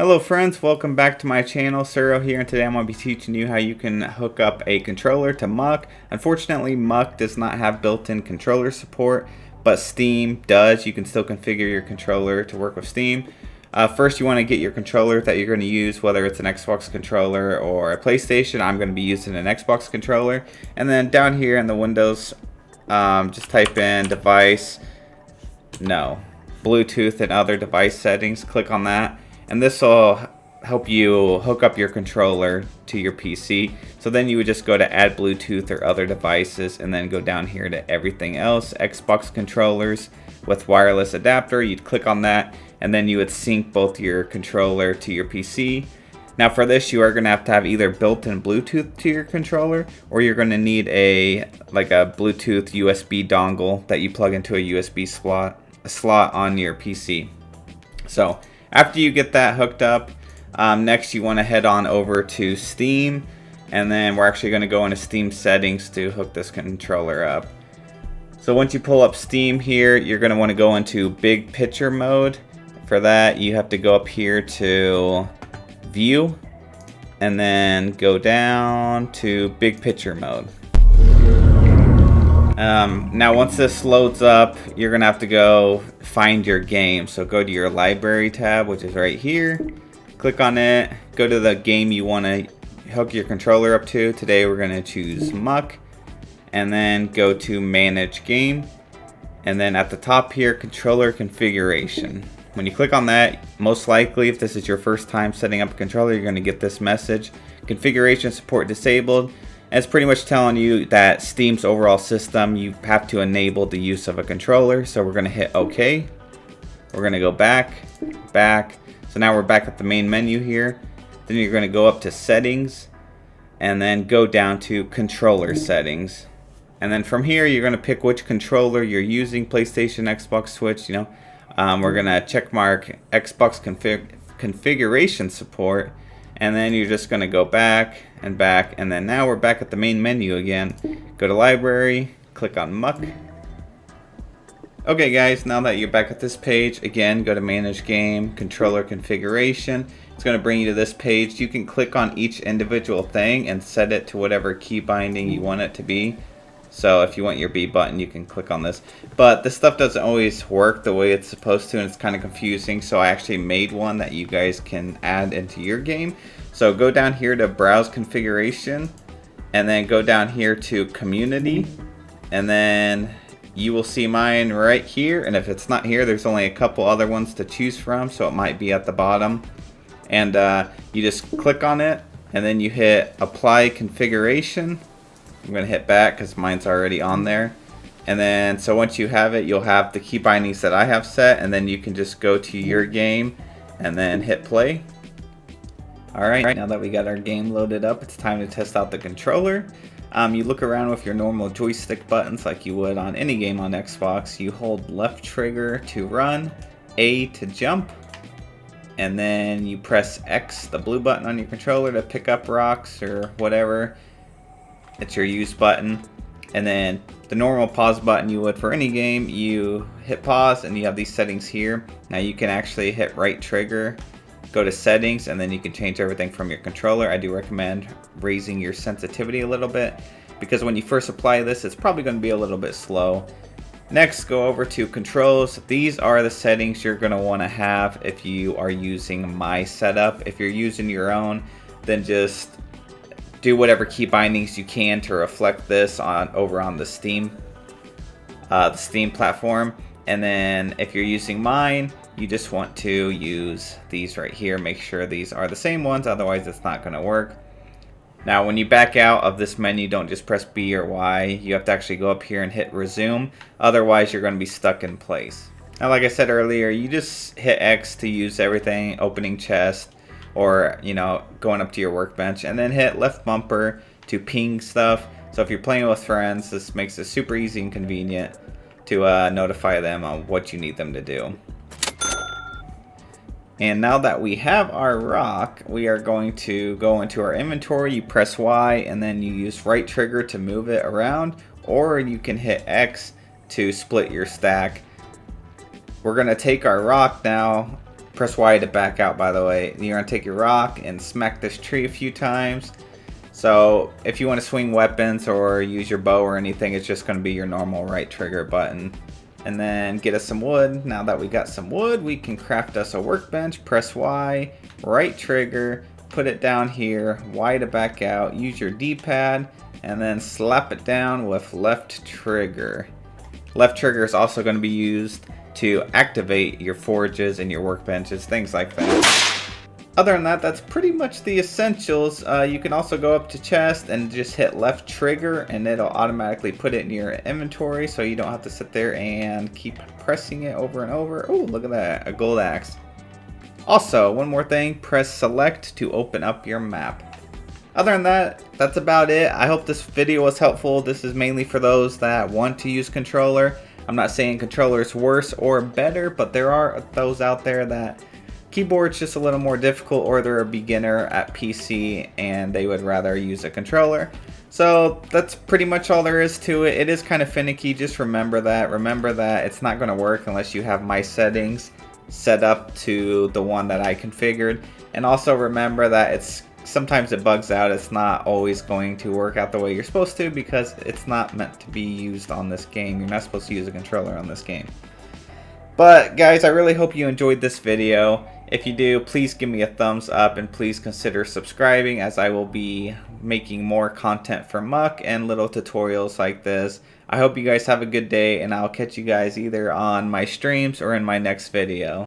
Hello friends, welcome back to my channel. Serroh here, and today I'm going to be teaching you how you can hook up a controller to Muck. Unfortunately, Muck does not have built-in controller support, but Steam does. You can still configure your controller to work with Steam. First, you want to get your controller that you're going to use, whether it's an Xbox controller or a PlayStation. I'm going to be using an Xbox controller. And then down here in the Windows, just type in Bluetooth and other device settings. Click on that. And this will help you hook up your controller to your PC. So then you would just go to add Bluetooth or other devices and then go down here to everything else, Xbox controllers with wireless adapter. You'd click on that and then you would sync both your controller to your PC. Now for this, you are going to have either built-in Bluetooth to your controller, or you're going to need a Bluetooth USB dongle that you plug into a USB slot on your PC. So after you get that hooked up, next you want to head on over to Steam, and then we're actually going to go into Steam settings to hook this controller up. So once you pull up Steam here, you're going to want to go into big picture mode. For that, you have to go up here to view and then go down to big picture mode. Now once this loads up, you're gonna have to go find your game. So go to your library tab, which is right here, click on it, go to the game you want to hook your controller up to. Today we're gonna choose Muck, and then go to manage game, and then at the top here, controller configuration. When you click on that, most likely if this is your first time setting up a controller, you're going to get this message: configuration support disabled. And it's pretty much telling you that Steam's overall system, you have to enable the use of a controller. So we're going to hit OK. We're going to go back. So now we're back at the main menu here. Then you're going to go up to settings and then go down to controller settings. And then from here, you're going to pick which controller you're using, PlayStation, Xbox, Switch, We're going to check mark Xbox configuration support, and then you're just going to go back, and then now we're back at the main menu again. Go to library, click on Muck. Okay guys, now that you're back at this page, again, go to manage game, controller configuration. It's going to bring you to this page. You can click on each individual thing and set it to whatever key binding you want it to be. So if you want your B button, you can click on this. But this stuff doesn't always work the way it's supposed to, and it's kind of confusing. So I actually made one that you guys can add into your game. So go down here to browse configuration, and then go down here to community, and then you will see mine right here. And if it's not here, there's only a couple other ones to choose from, so it might be at the bottom. And you just click on it, and then you hit apply configuration. I'm going to hit back because mine's already on there. And then, so once you have it, you'll have the key bindings that I have set, and then you can just go to your game and then hit play. Alright, now that we got our game loaded up, it's time to test out the controller. You look around with your normal joystick buttons like you would on any game on Xbox. You hold left trigger to run, A to jump, and then you press X, the blue button on your controller, to pick up rocks or whatever. It's your use button. And then the normal pause button you would for any game, you hit pause and you have these settings here. Now you can actually hit right trigger, go to settings, and then you can change everything from your controller. I do recommend raising your sensitivity a little bit, because when you first apply this, it's probably going to be a little bit slow. Next, go over to controls. These are the settings you're going to want to have if you are using my setup. If you're using your own, then just do whatever key bindings you can to reflect this over on the Steam platform. And then if you're using mine, you just want to use these right here. Make sure these are the same ones, otherwise it's not going to work. Now when you back out of this menu, don't just press B or Y. You have to actually go up here and hit resume, otherwise you're going to be stuck in place. Now like I said earlier, you just hit X to use everything, opening chest, or going up to your workbench, and then hit left bumper to ping stuff. So if you're playing with friends, this makes it super easy and convenient to notify them on what you need them to do. And now that we have our rock, we are going to go into our inventory. You press Y and then you use right trigger to move it around, or you can hit X to split your stack. We're going to take our rock now Press Y to back out, by the way. You're going to take your rock and smack this tree a few times. So if you want to swing weapons or use your bow or anything, it's just going to be your normal right trigger button. And then get us some wood. Now that we got some wood, we can craft us a workbench. Press Y, right trigger, put it down here, Y to back out, use your D-pad, and then slap it down with left trigger. Left trigger is also going to be used to activate your forges and your workbenches, things like that. Other than that, that's pretty much the essentials. You can also go up to chest and just hit left trigger and it'll automatically put it in your inventory, so you don't have to sit there and keep pressing it over and over. Oh, look at that, a gold axe. Also, one more thing, press select to open up your map. Other than that, that's about it. I hope this video was helpful. This is mainly for those that want to use controller. I'm not saying controller is worse or better, but there are those out there that keyboard's just a little more difficult, or they're a beginner at PC and they would rather use a controller. So that's pretty much all there is to it. It is kind of finicky. Just remember that. Remember that it's not going to work unless you have my settings set up to the one that I configured. And also remember that sometimes it bugs out. It's not always going to work out the way you're supposed to, because it's not meant to be used on this game. You're not supposed to use a controller on this game. But guys, I really hope you enjoyed this video. If you do, please give me a thumbs up and please consider subscribing, as I will be making more content for Muck and little tutorials like this. I hope you guys have a good day, and I'll catch you guys either on my streams or in my next video.